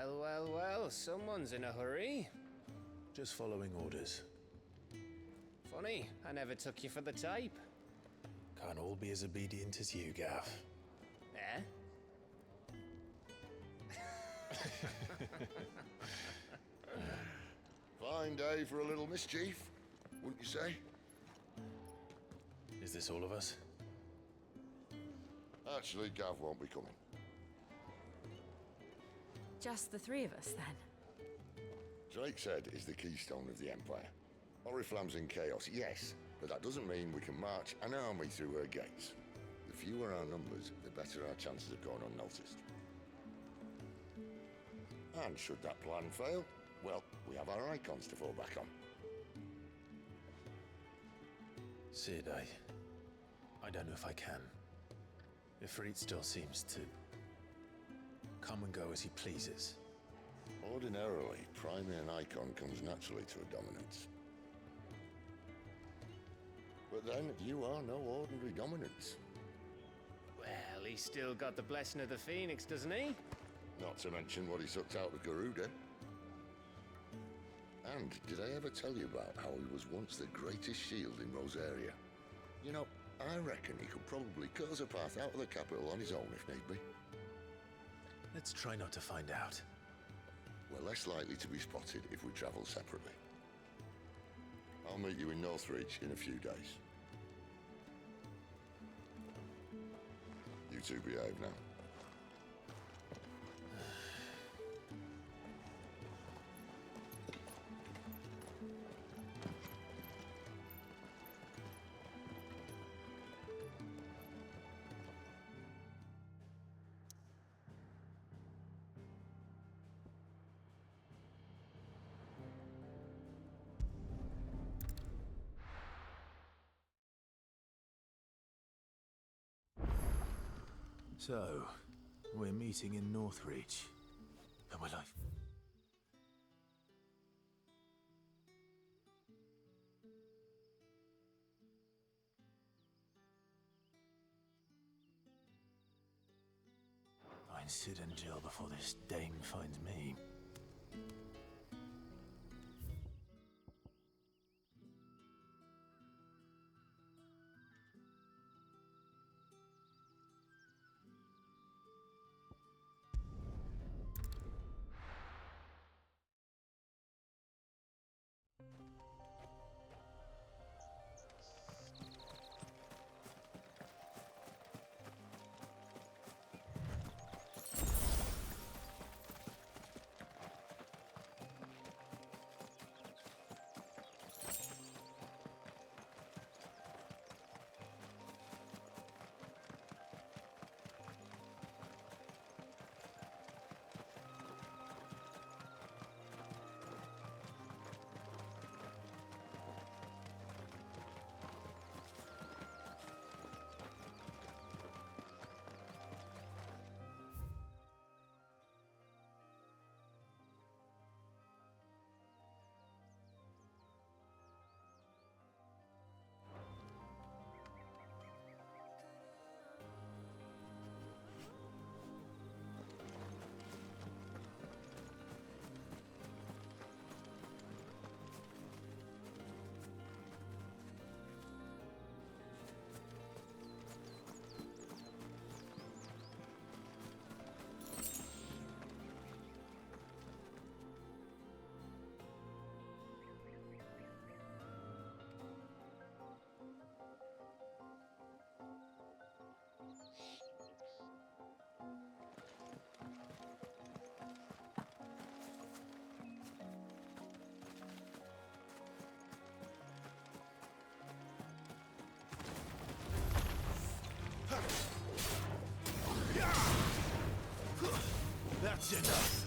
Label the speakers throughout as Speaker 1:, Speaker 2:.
Speaker 1: Well, well, well, someone's in a hurry.
Speaker 2: Just following orders.
Speaker 1: Funny, I never took you for the type.
Speaker 2: Can't all be as obedient as you, Gav.
Speaker 1: Eh?
Speaker 3: Fine day for a little mischief, wouldn't you say?
Speaker 2: Is this all of us?
Speaker 3: Actually, Gav won't be coming.
Speaker 4: Just the three of us, then?
Speaker 3: Drake's Head is the keystone of the Empire. Oriflamme's in chaos, yes, but that doesn't mean we can march an army through her gates. The fewer our numbers, the better our chances of going unnoticed. And should that plan fail, well, we have our icons to fall back on.
Speaker 2: Sid, I don't know if I can. Ifrit still seems to come and go as he pleases.
Speaker 3: Ordinarily, priming an icon comes naturally to a dominance. But then, you are no ordinary dominance.
Speaker 1: Well, he's still got the blessing of the Phoenix, doesn't he?
Speaker 3: Not to mention what he sucked out of Garuda. And did I ever tell you about how he was once the greatest shield in Rosaria? You know, I reckon he could probably cut us a path out of the capital on his own if need be.
Speaker 2: Let's try not to find out.
Speaker 3: We're less likely to be spotted if we travel separately. I'll meet you in Northreach in a few days. You two behave now.
Speaker 2: So, we're meeting in Northreach. And we're like... Find Sid and Jill before this Dane finds me. That's enough!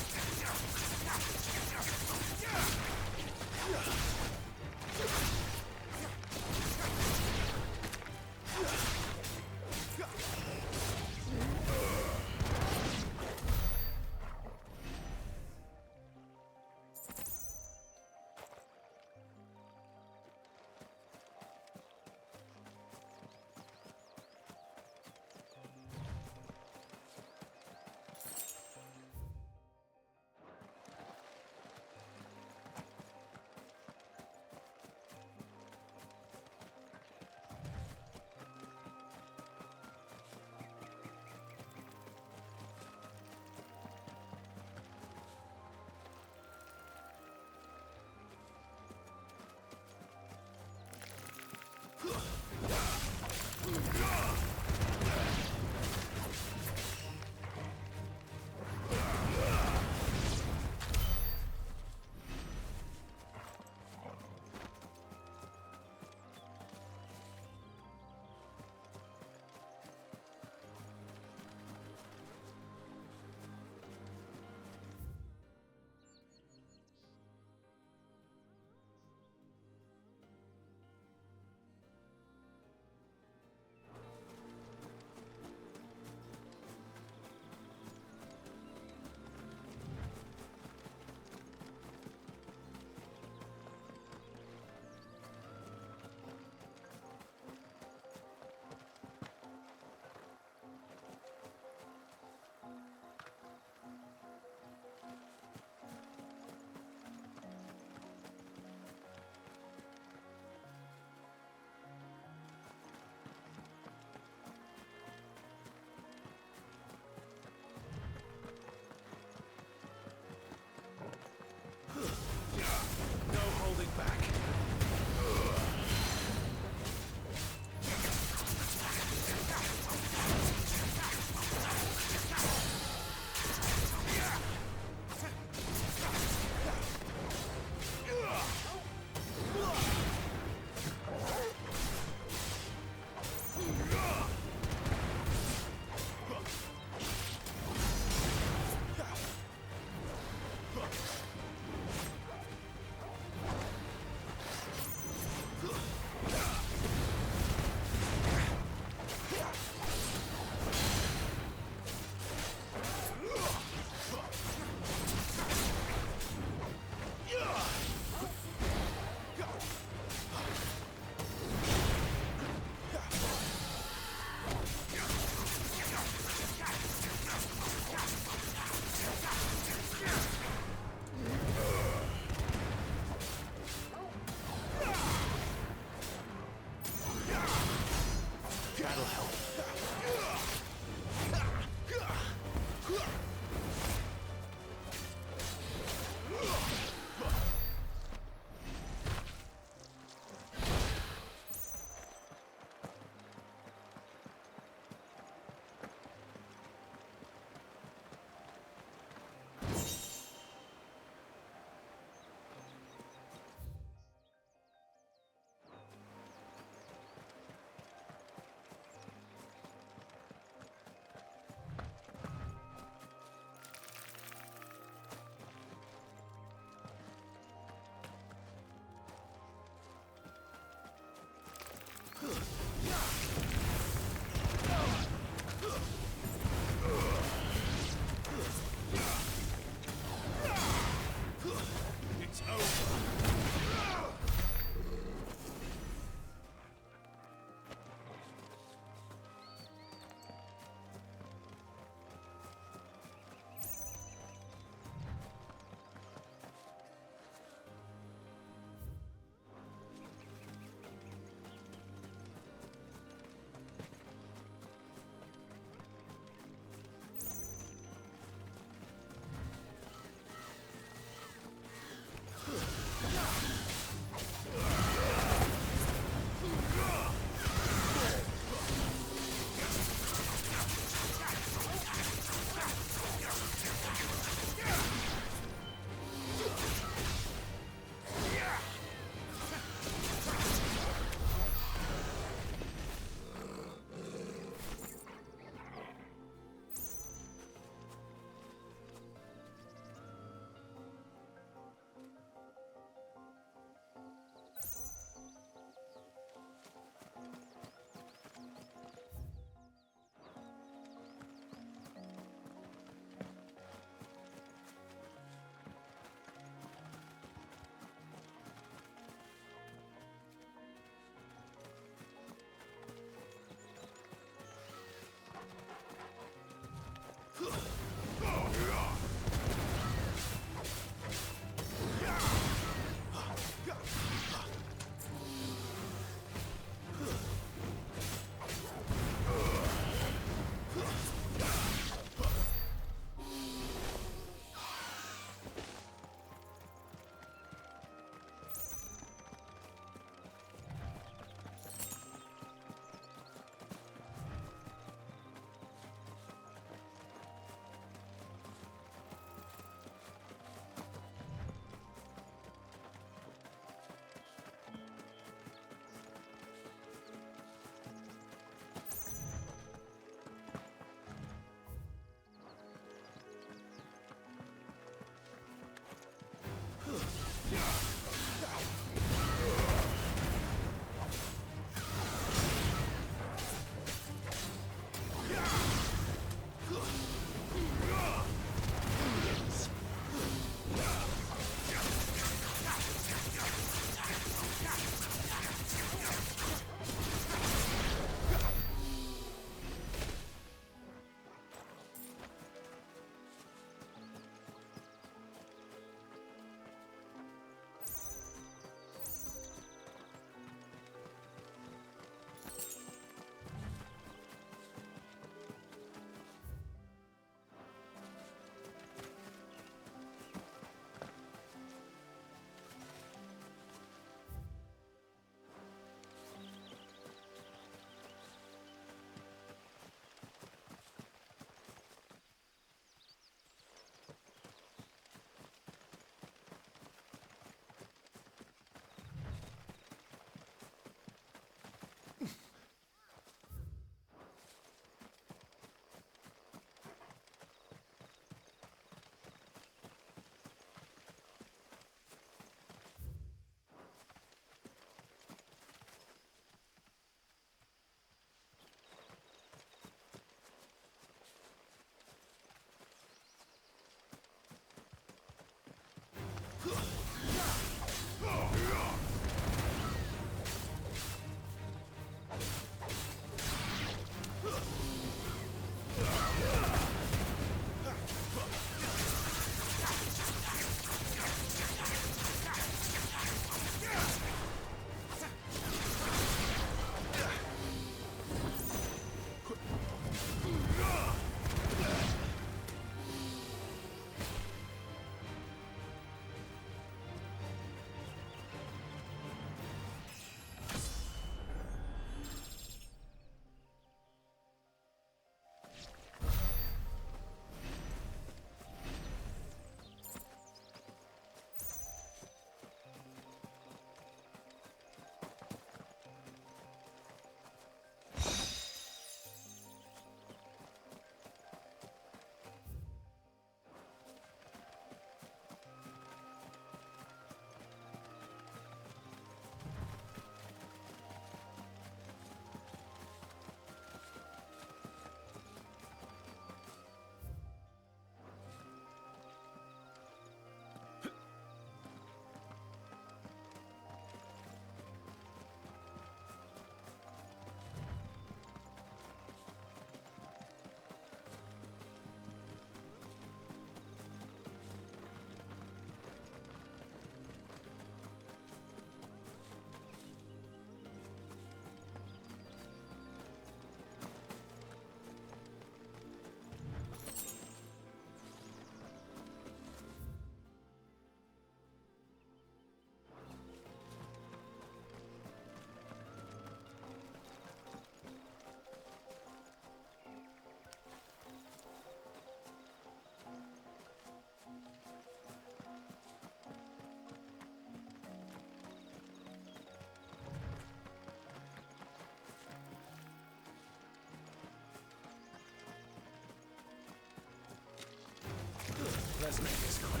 Speaker 2: Let's make this quick.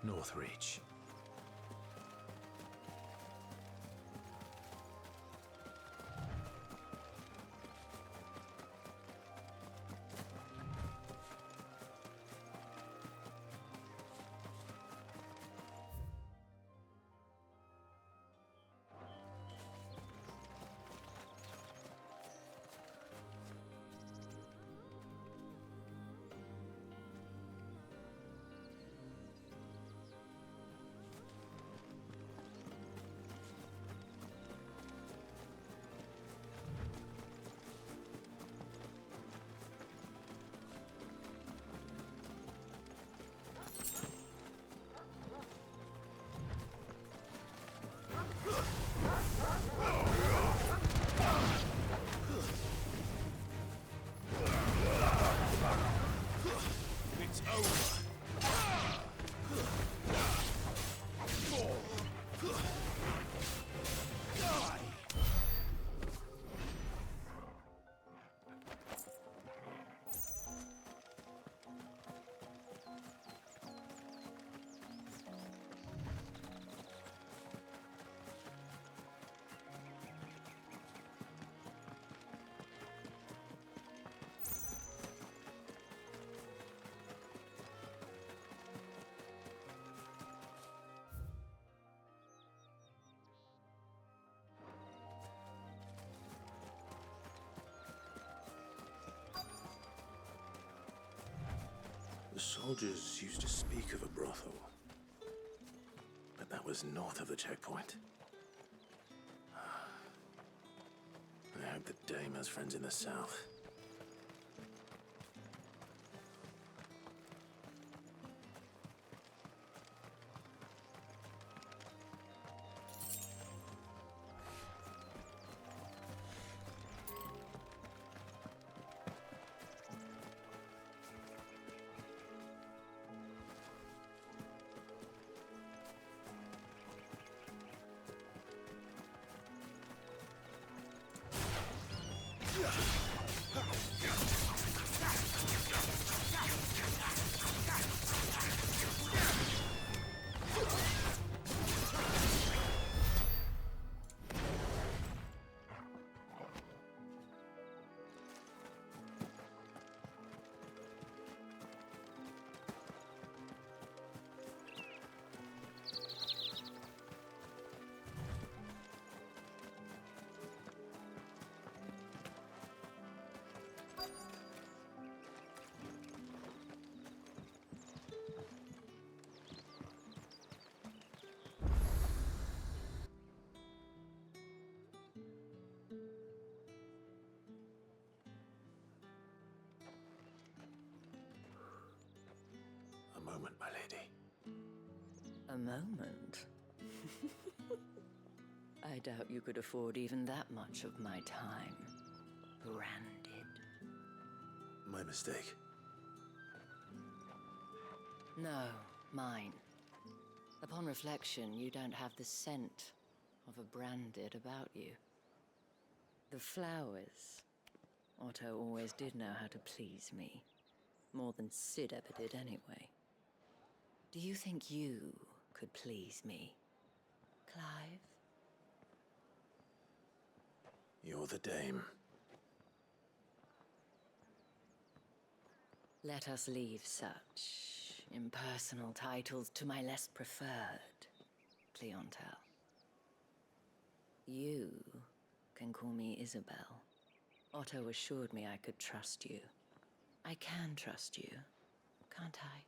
Speaker 2: Northreach. It's over.
Speaker 5: The soldiers used to speak of a brothel, but that was north of the checkpoint. I hope that Dame has friends in the south. A moment, my lady.
Speaker 6: A moment? I doubt you could afford even that much of my time. Branded.
Speaker 5: My mistake.
Speaker 6: No, mine. Upon reflection, you don't have the scent of a branded about you. The flowers. Otto always did know how to please me. More than Sid ever did anyway. Do you think you could please me, Clive?
Speaker 5: You're the Dame.
Speaker 6: Let us leave such impersonal titles to my less preferred clientele. You can call me Isabel. Otto assured me I could trust you. I can trust you, can't I?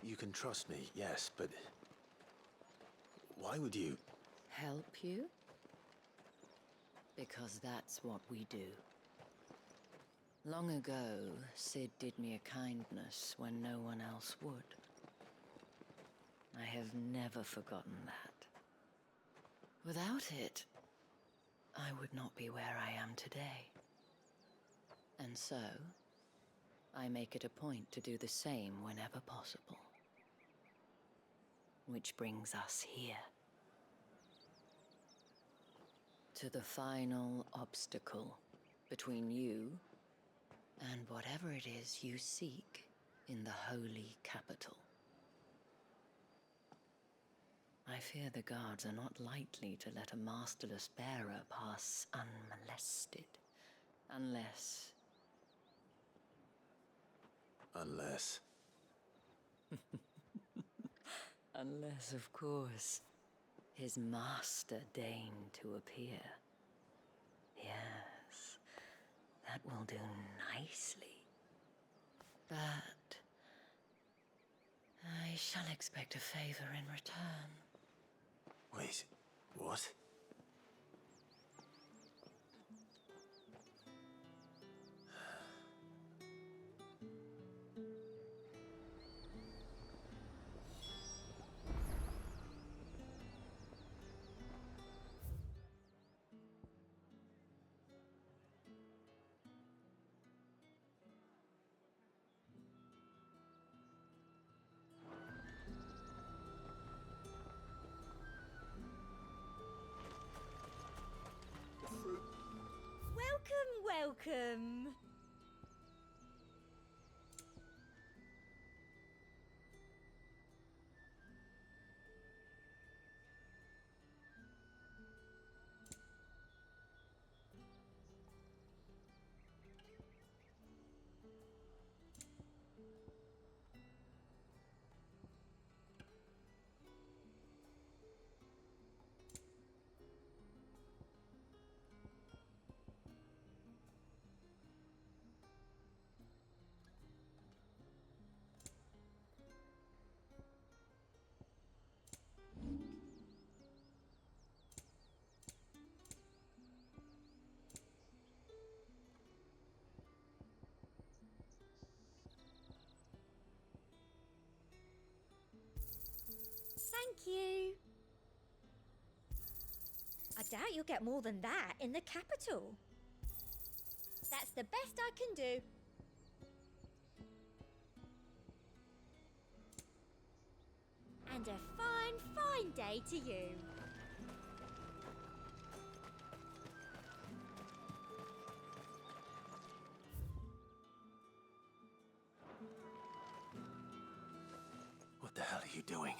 Speaker 5: You can trust me, yes, but why would you?
Speaker 6: Help you? Because that's what we do. Long ago, Sid did me a kindness when no one else would. I have never forgotten that. Without it, I would not be where I am today. And so, I make it a point to do the same whenever possible. Which brings us here. To the final obstacle between you and whatever it is you seek in the holy capital. I fear the guards are not likely to let a masterless bearer pass unmolested. Unless...
Speaker 5: Unless...
Speaker 6: Unless, of course, his master deigned to appear. Yes, that will do nicely. But... I shall expect a favor in return.
Speaker 5: Wait, what?
Speaker 7: Welcome. Thank you. I doubt you'll get more than that in the capital. That's the best I can do. And a fine, fine day to you.
Speaker 5: What the hell are you doing?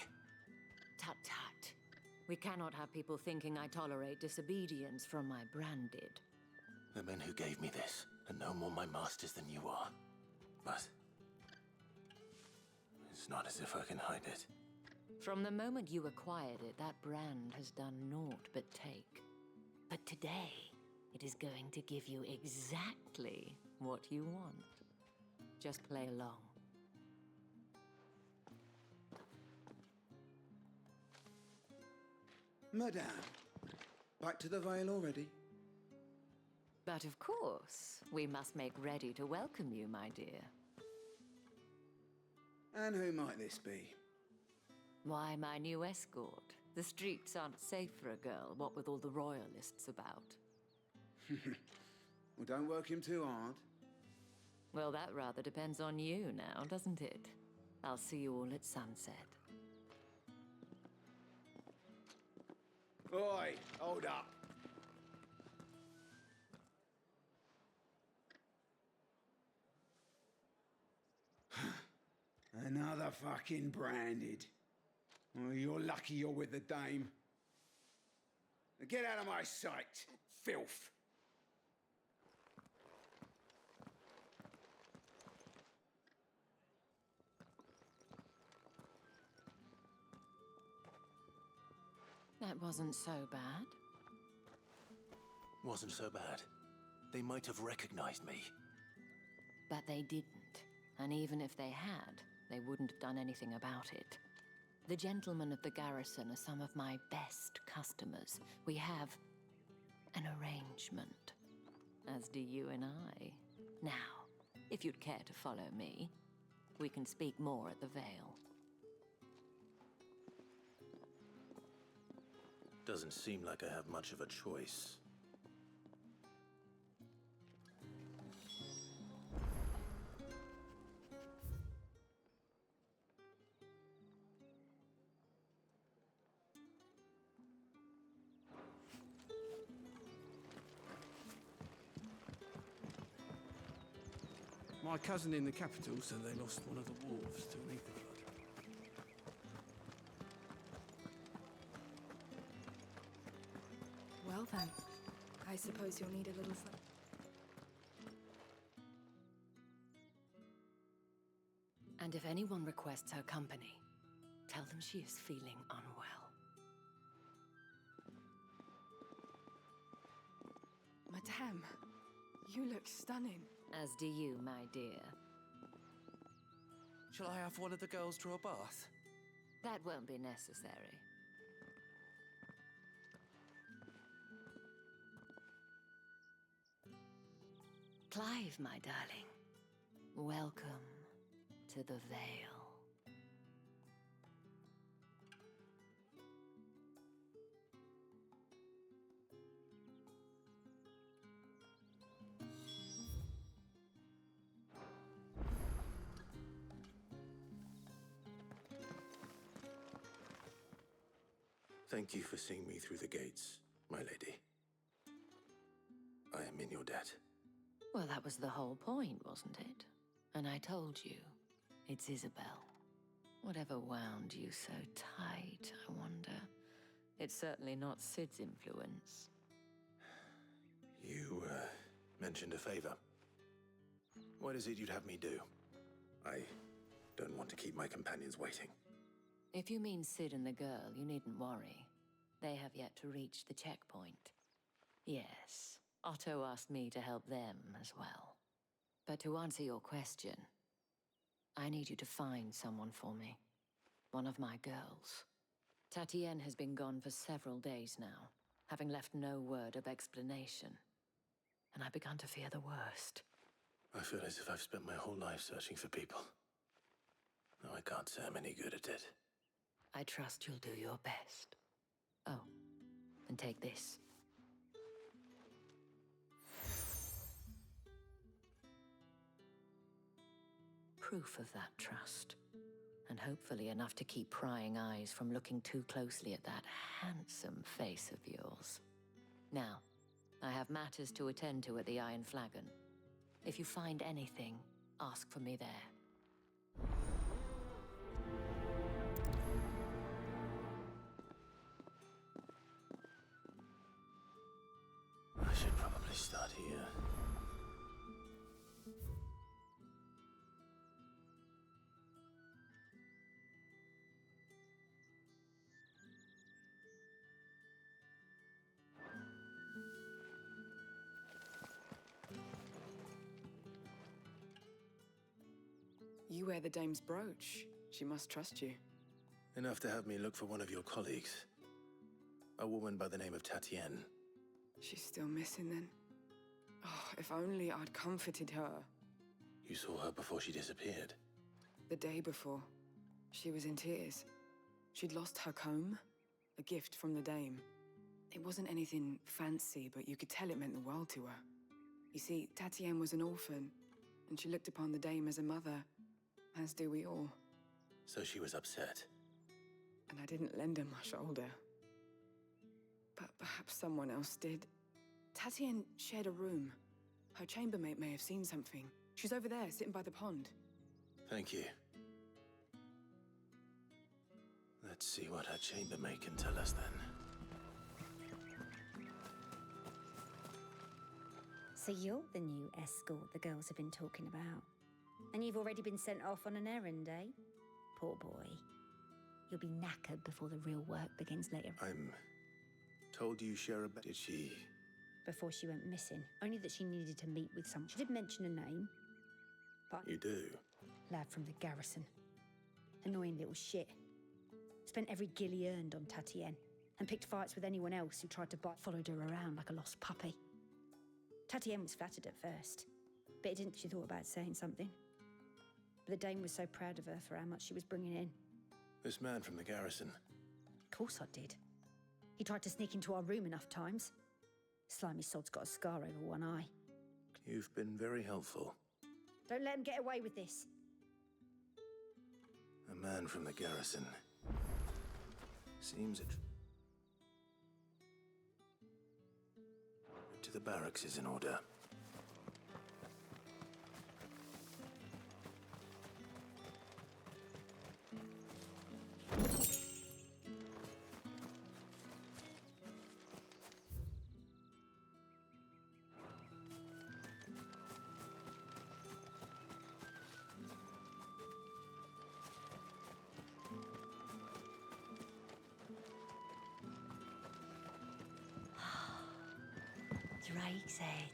Speaker 6: Tut tut. We cannot have people thinking I tolerate disobedience from my branded.
Speaker 5: The men who gave me this are no more my masters than you are. But... it's not as if I can hide it.
Speaker 6: From the moment you acquired it, that brand has done naught but take. But today, it is going to give you exactly what you want. Just play along.
Speaker 8: Madame, back to the Vale already?
Speaker 6: But of course, we must make ready to welcome you, my dear.
Speaker 8: And who might this be?
Speaker 6: Why, my new escort. The streets aren't safe for a girl, what with all the royalists about.
Speaker 8: Well, don't work him too hard.
Speaker 6: Well, that rather depends on you now, doesn't it? I'll see you all at sunset.
Speaker 8: Oi, hold up. Another fucking branded. Oh, you're lucky you're with the dame. Now get out of my sight, filth.
Speaker 6: That wasn't so bad.
Speaker 5: Wasn't so bad. They might have recognized me.
Speaker 6: But they didn't. And even if they had, they wouldn't have done anything about it. The gentlemen of the garrison are some of my best customers. We have an arrangement, as do you and I. Now, if you'd care to follow me, we can speak more at the Vale.
Speaker 5: Doesn't seem like I have much of a choice.
Speaker 9: My cousin in the capital said they lost one of the wolves to an ether flood.
Speaker 10: then. I suppose you'll need a little fun.
Speaker 6: And if anyone requests her company, tell them she is feeling unwell.
Speaker 10: Madame, you look stunning.
Speaker 6: As do you, my dear.
Speaker 11: Shall I have one of the girls draw a bath?
Speaker 6: That won't be necessary. Clive, my darling. Welcome to the Vale.
Speaker 5: Thank you for seeing me through the gates, my lady. I am in your debt.
Speaker 6: Well, that was the whole point, wasn't it? And I told you, it's Isabel. Whatever wound you so tight, I wonder. It's certainly not Sid's influence.
Speaker 5: You, mentioned a favor. What is it you'd have me do? I don't want to keep my companions waiting.
Speaker 6: If you mean Sid and the girl, you needn't worry. They have yet to reach the checkpoint. Yes, Otto asked me to help them as well. But to answer your question, I need you to find someone for me. One of my girls. Tatienne has been gone for several days now, having left no word of explanation. And I've begun to fear the worst.
Speaker 5: I feel as if I've spent my whole life searching for people. Though I can't say I'm any good at it.
Speaker 6: I trust you'll do your best. Oh, and take this. Proof of that trust. And hopefully enough to keep prying eyes from looking too closely at that handsome face of yours. Now, I have matters to attend to at the Iron Flagon. If you find anything, ask for me there.
Speaker 5: I should probably start here.
Speaker 10: You wear the dame's brooch. She must trust you.
Speaker 5: Enough to have me look for one of your colleagues. A woman by the name of Tatienne.
Speaker 10: She's still missing then. Oh, if only I'd comforted her.
Speaker 5: You saw her before she disappeared.
Speaker 10: The day before, she was in tears. She'd lost her comb, a gift from the dame. It wasn't anything fancy, but you could tell it meant the world to her. You see, Tatienne was an orphan, and she looked upon the dame as a mother, as do we all.
Speaker 5: So she was upset.
Speaker 10: And I didn't lend her my shoulder. But perhaps someone else did. Tatienne shared a room. Her chambermaid may have seen something. She's over there, sitting by the pond.
Speaker 5: Thank you. Let's see what her chambermaid can tell us then.
Speaker 7: So you're the new escort the girls have been talking about. And you've already been sent off on an errand, eh? Poor boy. You'll be knackered before the real work begins later.
Speaker 5: I'm told you share a bed. Did she?
Speaker 7: Before she went missing. Only that she needed to meet with someone. She did mention a name. But
Speaker 5: You do?
Speaker 7: lad from the garrison. Annoying little shit. Spent every guil he earned on Tatienne. And picked fights with anyone else who tried to bite. Followed her around like a lost puppy. Tatienne was flattered at first. But it didn't she thought about saying something. But the dame was so proud of her for how much she was bringing in.
Speaker 5: This man from the garrison.
Speaker 7: Of course I did. He tried to sneak into our room enough times. Slimy sod's got a scar over one eye.
Speaker 5: You've been very helpful.
Speaker 7: Don't let him get away with this.
Speaker 5: A man from the garrison. Seems to the barracks is in order.
Speaker 4: Plague's Head.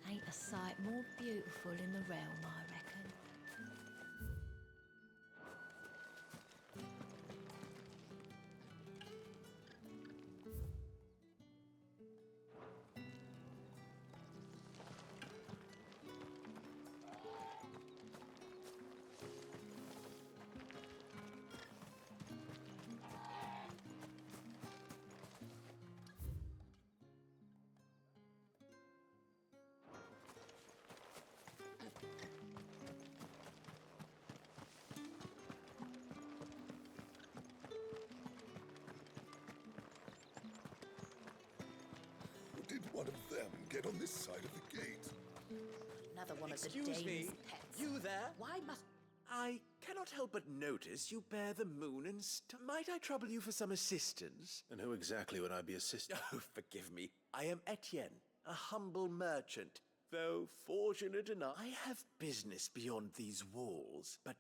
Speaker 4: Ain't a sight more beautiful in the realm, I reckon.
Speaker 3: Did one of them get on this side of the gate?
Speaker 12: Another one of the
Speaker 11: Excuse
Speaker 12: Dane's
Speaker 11: me,
Speaker 12: pets.
Speaker 11: you there?
Speaker 12: Why must...
Speaker 11: I cannot help but notice you bear the moon and might I trouble you for some assistance?
Speaker 2: And who exactly would I be assisting?
Speaker 11: Oh, forgive me. I am Etienne, a humble merchant. Though fortunate enough, I have business beyond these walls. But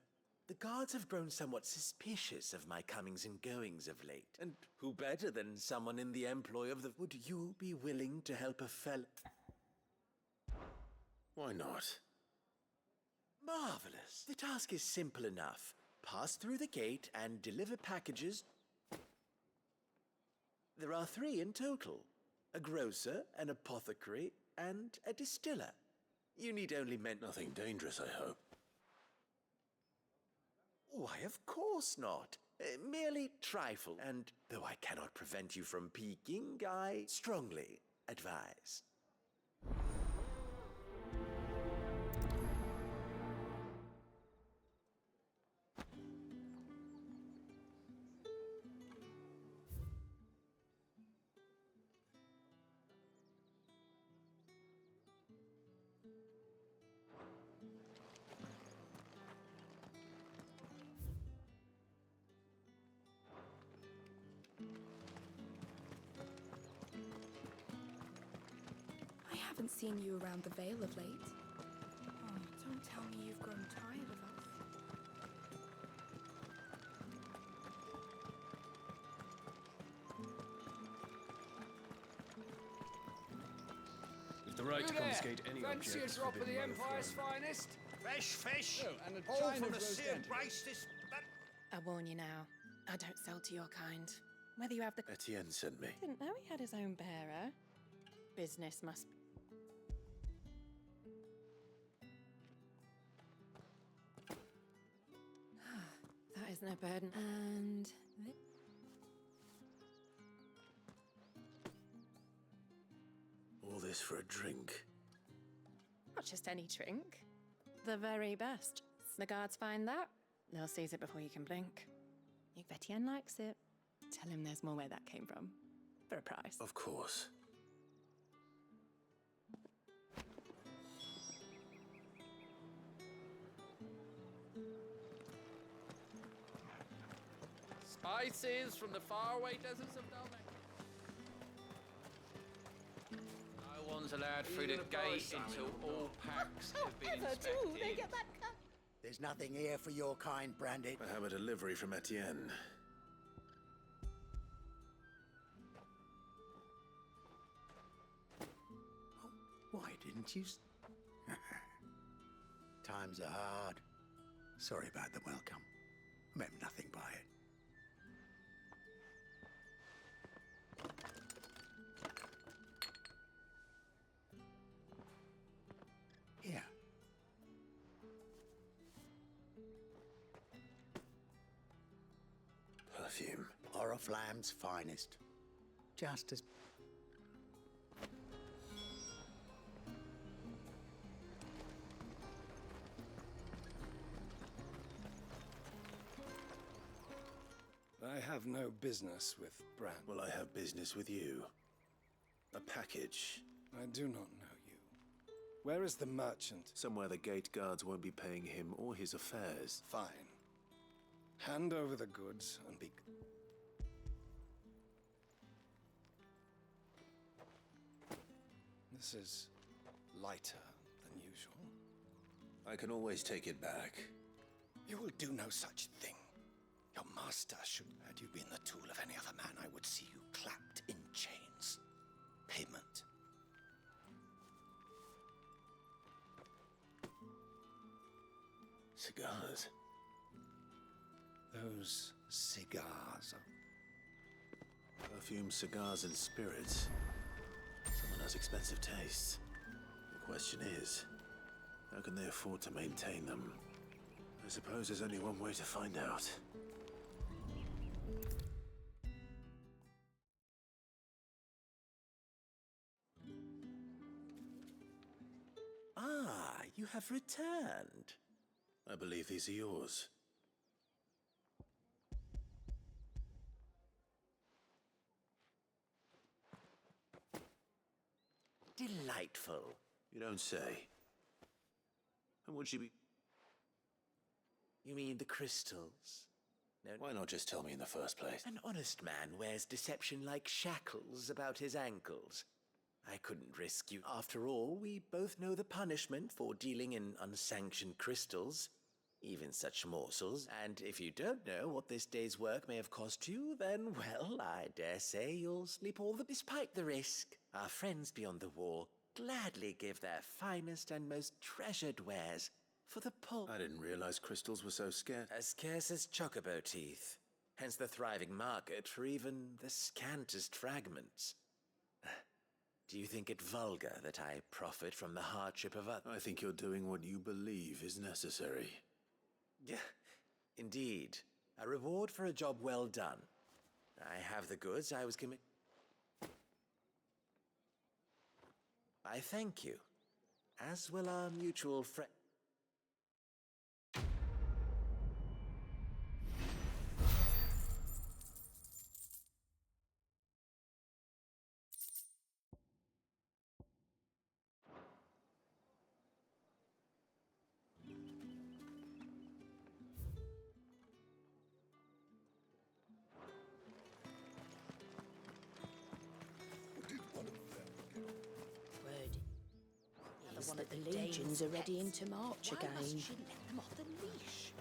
Speaker 11: the guards have grown somewhat suspicious of my comings and goings of late. And who better than someone in the employ of the... Would you be willing to help a fellow?
Speaker 2: Why not?
Speaker 11: Marvelous. The task is simple enough. Pass through the gate and deliver packages. There are 3 in total. A grocer, an apothecary, and a distiller. You need only
Speaker 2: Nothing dangerous, I hope.
Speaker 11: Why, of course not. Merely trifle. And though I cannot prevent you from peeking, I strongly advise.
Speaker 10: I haven't seen you around the Vale of late. Oh, don't tell me you've grown tired of us.
Speaker 1: With the right to confiscate any objects forbidden by the throne.
Speaker 8: finest?
Speaker 1: Fresh fish!
Speaker 8: Oh, and a
Speaker 1: All
Speaker 8: chine
Speaker 1: from
Speaker 8: of
Speaker 1: the
Speaker 8: roast
Speaker 1: sea
Speaker 8: entry.
Speaker 1: and brace this...
Speaker 13: I warn you now, I don't sell to your kind. Whether you have the...
Speaker 2: Etienne sent me.
Speaker 13: Didn't know he had his own bearer. Business must... That is no burden. And...
Speaker 2: All this for a drink.
Speaker 13: Not just any drink. The very best. The guards find that, they'll seize it before you can blink. If Etienne likes it, tell him there's more where that came from. For a price.
Speaker 2: Of course.
Speaker 14: Spices from the faraway deserts of Dalmec. No one's allowed through the gate until all packs have been inspected.
Speaker 12: There's nothing here for your kind, Branded.
Speaker 2: I have a delivery from Etienne.
Speaker 12: Why didn't you... Times are hard. Sorry about the welcome. Meant nothing by it. Here.
Speaker 2: Perfume.
Speaker 12: Oriflamme's finest. Just as...
Speaker 9: I have no business with Brand.
Speaker 2: Well, I have business with you. A package.
Speaker 9: I do not know you. Where is the merchant?
Speaker 2: Somewhere the gate guards won't be paying him or his affairs.
Speaker 9: Fine. Hand over the goods and be... This is lighter than usual.
Speaker 2: I can always take it back.
Speaker 12: You will do no such thing. Your master should... Had you been the tool of any other man, I would see you clapped in chains. Payment
Speaker 2: Cigars.
Speaker 12: Those cigars.
Speaker 2: Perfume cigars and spirits. Someone has expensive tastes. The question is, how can they afford to maintain them? I suppose there's only one way to find out.
Speaker 11: Ah, you have returned.
Speaker 2: I believe these are yours.
Speaker 11: Delightful.
Speaker 2: You don't say. And would she be...
Speaker 11: You mean the crystals? No.
Speaker 2: Why not just tell me in the first place?
Speaker 11: An honest man wears deception like shackles about his ankles. I couldn't risk you. After all, we both know the punishment for dealing in unsanctioned crystals, even such morsels. And if you don't know what this day's work may have cost you, then, well, I dare say you'll sleep all the... Despite the risk, our friends beyond the wall gladly give their finest and most treasured wares for the pull.
Speaker 2: I didn't realize crystals were so scarce.
Speaker 11: As scarce as chocobo teeth. Hence the thriving market for even the scantest fragments. Do you think it vulgar that I profit from the hardship of others?
Speaker 2: I think you're doing what you believe is necessary.
Speaker 11: Yeah, indeed. A reward for a job well done. I have the goods I was I thank you. As will our mutual friend.
Speaker 4: Is that the legions are ready into March again. Why must she let them off the leash?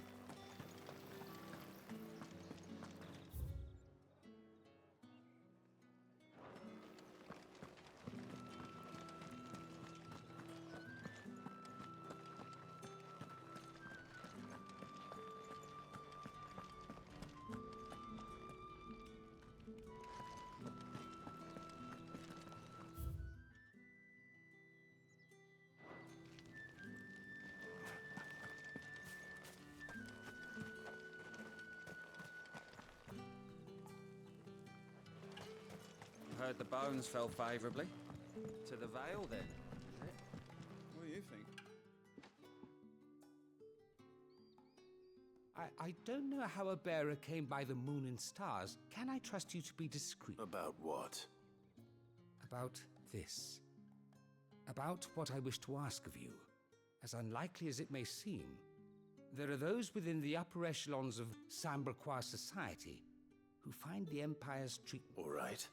Speaker 9: Heard the bones fell favourably. To the Vale, then, is it?
Speaker 8: What do you think?
Speaker 15: I don't know how a bearer came by the moon and stars. Can I trust you to be discreet?
Speaker 2: About what?
Speaker 15: About this. About what I wish to ask of you. As unlikely as it may seem, there are those within the upper echelons of Samberquois society who find the Empire's treatment...
Speaker 2: All right.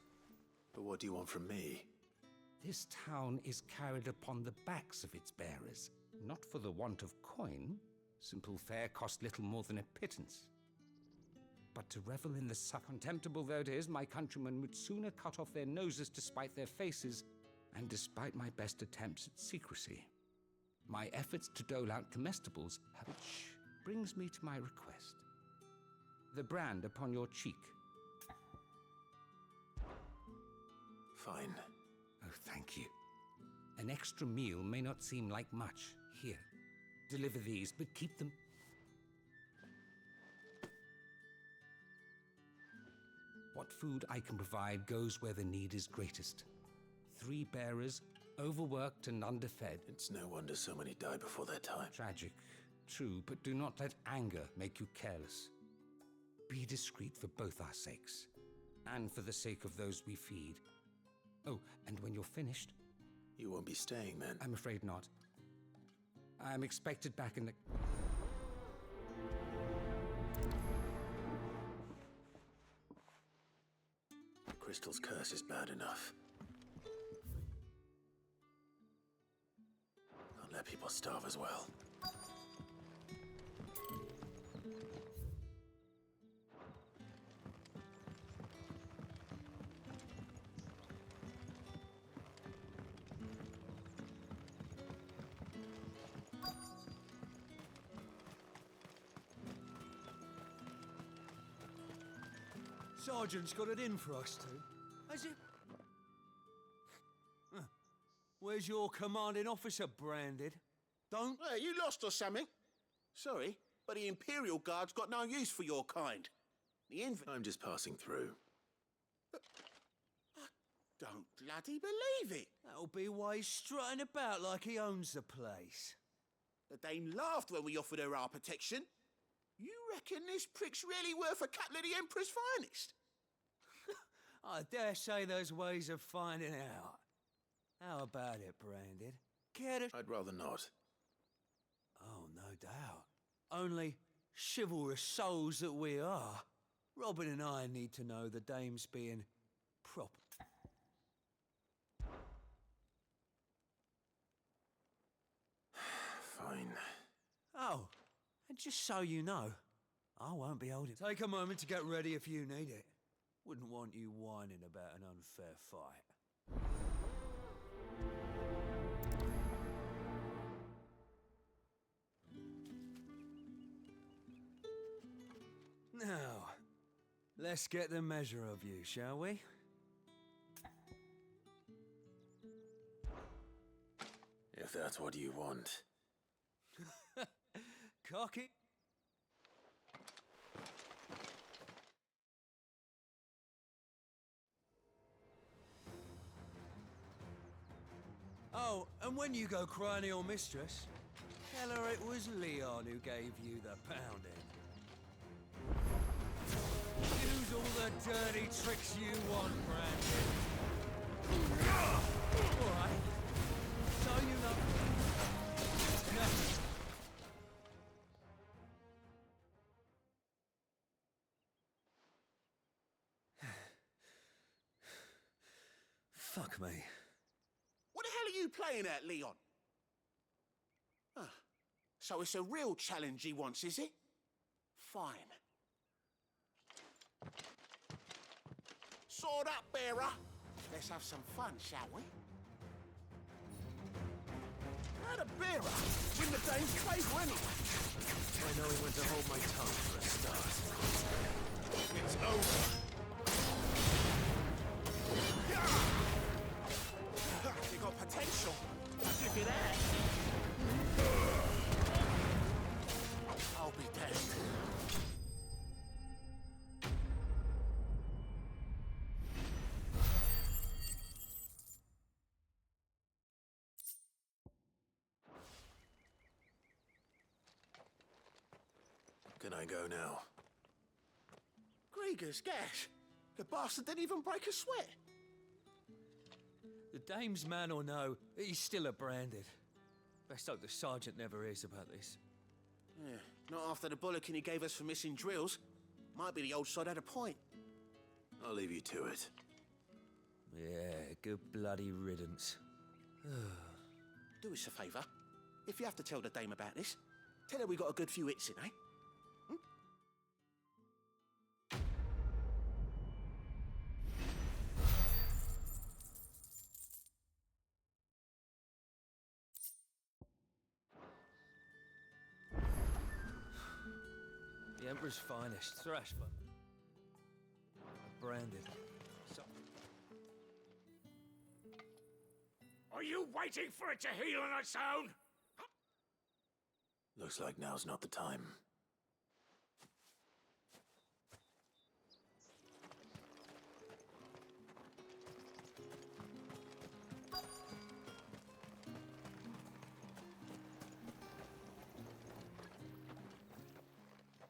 Speaker 2: But what do you want from me?
Speaker 15: This town is carried upon the backs of its bearers, not for the want of coin. Simple fare cost little more than a pittance. But to revel in the contemptible though it is, my countrymen would sooner cut off their noses to spite their faces, and despite my best attempts at secrecy. My efforts to dole out comestibles, which brings me to my request. The brand upon your cheek.
Speaker 2: Fine.
Speaker 15: Oh, thank you. An extra meal may not seem like much. Here, deliver these, but keep them... What food I can provide goes where the need is greatest. 3 bearers, overworked and underfed.
Speaker 2: It's no wonder so many die before their time.
Speaker 15: Tragic, true, but do not let anger make you careless. Be discreet for both our sakes, and for the sake of those we feed. Oh, and when you're finished...
Speaker 2: You won't be staying then?
Speaker 15: I'm afraid not. I'm expected back in the...
Speaker 2: The crystal's curse is bad enough. Can't let people starve as well.
Speaker 16: Sergeant's got it in for us two. Has it? Huh. Where's your commanding officer, Branded? Don't...
Speaker 11: Hey, you lost or something? Sorry, but the Imperial Guard's got no use for your kind.
Speaker 5: I'm just passing through.
Speaker 11: I don't bloody believe it.
Speaker 16: That'll be why he's strutting about like he owns the place.
Speaker 11: The Dame laughed when we offered her our protection. You reckon this prick's really worth a couple of the Emperor's finest?
Speaker 16: I dare say there's ways of finding out. How about it, Branded? Care to...
Speaker 5: I'd rather not.
Speaker 16: Oh, no doubt. Only chivalrous souls that we are, Robin and I need to know the Dame's being proper.
Speaker 5: Fine.
Speaker 16: Oh, and just so you know, I won't be holding... Take a moment to get ready if you need it. Wouldn't want you whining about an unfair fight. Now, let's get the measure of you, shall we?
Speaker 5: If that's what you want.
Speaker 16: Cocky. Oh, and when you go crying to your mistress, tell her it was Leon who gave you the pounding. Use all the dirty tricks you want, Brandon. All right. So you know. Nothing. Fuck me.
Speaker 11: What the hell are you playing at, Leon? So it's a real challenge he wants, is it? Fine. Sword up, bearer. Let's have some fun, shall we? How the bearer? Win the Dame's favour anyway.
Speaker 5: I know he went to hold my tongue for a start.
Speaker 11: It's over. You got potential. I'll give you that. I'll be damned.
Speaker 5: Can I go now?
Speaker 11: Grieger's gash. The bastard didn't even break a sweat.
Speaker 16: The Dame's man or no, he's still a Branded. Best hope the Sergeant never hears about this.
Speaker 11: Yeah, not after the bollocking he gave us for missing drills. Might be the old sod had a point.
Speaker 5: I'll leave you to it.
Speaker 16: Yeah, good bloody riddance.
Speaker 11: Do us a favour. If you have to tell the Dame about this, tell her we got a good few hits in, eh?
Speaker 16: The Emperor's finest, thrash fun. Branded. So
Speaker 8: Are you waiting for it to heal on its own?
Speaker 5: Looks like now's not the time.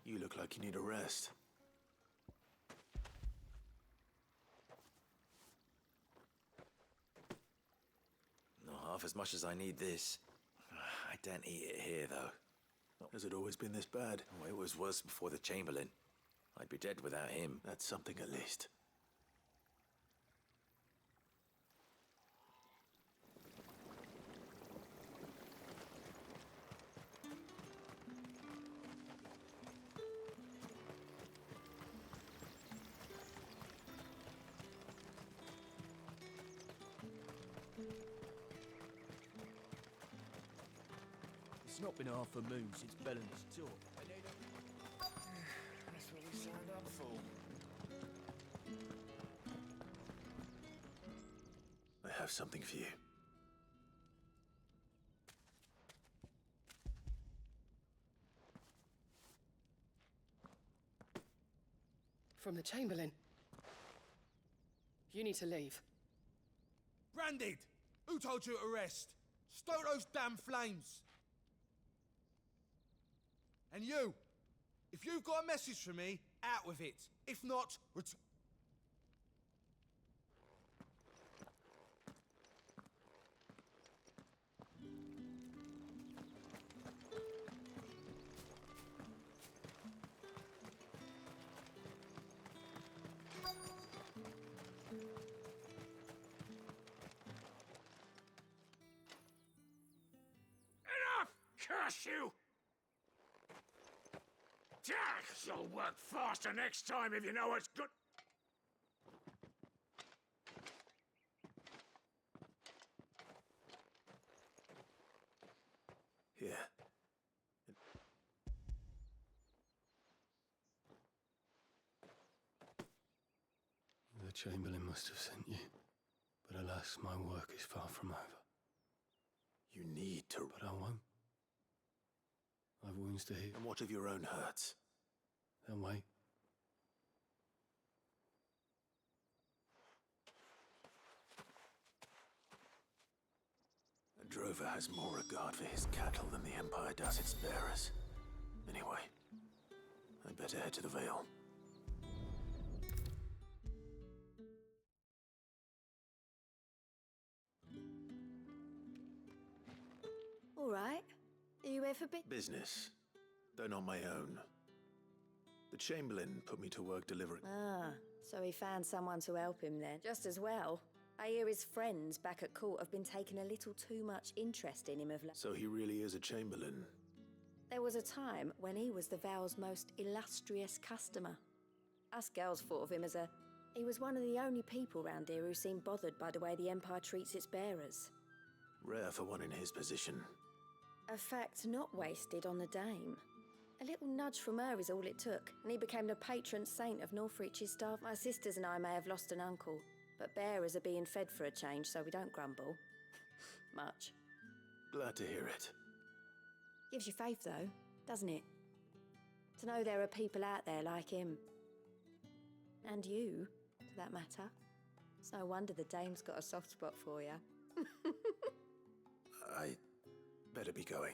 Speaker 5: You look like you need a rest.
Speaker 17: Not half as much as I need this. I don't eat it here, though.
Speaker 5: Has it always been this bad?
Speaker 17: Oh, it was worse before the Chamberlain. I'd be dead without him.
Speaker 5: That's something at least.
Speaker 16: it's not been half a moon since Bellen's talk.
Speaker 17: That's what we signed up for.
Speaker 5: have something for you.
Speaker 18: From the Chamberlain. You need to leave.
Speaker 19: Branded! Who told you to rest? Stoke those damn flames! And you! If you've got a message for me, out with it. If not,
Speaker 8: Enough! Curse you! You'll work faster next time if you know what's good.
Speaker 5: Here.
Speaker 20: The Chamberlain must have sent you, but alas, my work is far from over.
Speaker 5: You need to...
Speaker 20: But I won't. I've wounds to heal.
Speaker 5: And what of your own hurts?
Speaker 20: Then wait.
Speaker 5: A drover has more regard for his cattle than the Empire does its bearers. Anyway, I'd better head to the Vale.
Speaker 4: All right. Are you here for
Speaker 5: Business, though not my own. The Chamberlain put me to work delivering...
Speaker 4: Ah, so he found someone to help him then. Just as well. I hear his friends back at court have been taking a little too much interest in him of late.
Speaker 5: So he really is a Chamberlain?
Speaker 4: There was a time when he was the Vale's most illustrious customer. Us girls thought of him as a... He was one of the only people round here who seemed bothered by the way the Empire treats its bearers.
Speaker 5: Rare for one in his position.
Speaker 4: A fact not wasted on the Dame. A little nudge from her is all it took, and he became the patron saint of Northreach's staff. My sisters and I may have lost an uncle, but bearers are being fed for a change, so we don't grumble. Much.
Speaker 5: Glad to hear it.
Speaker 4: Gives you faith, though, doesn't it? To know there are people out there like him. And you, for that matter. It's no wonder the Dame's got a soft spot for you.
Speaker 5: I better be going.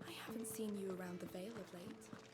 Speaker 13: I haven't seen you around the Vale of late.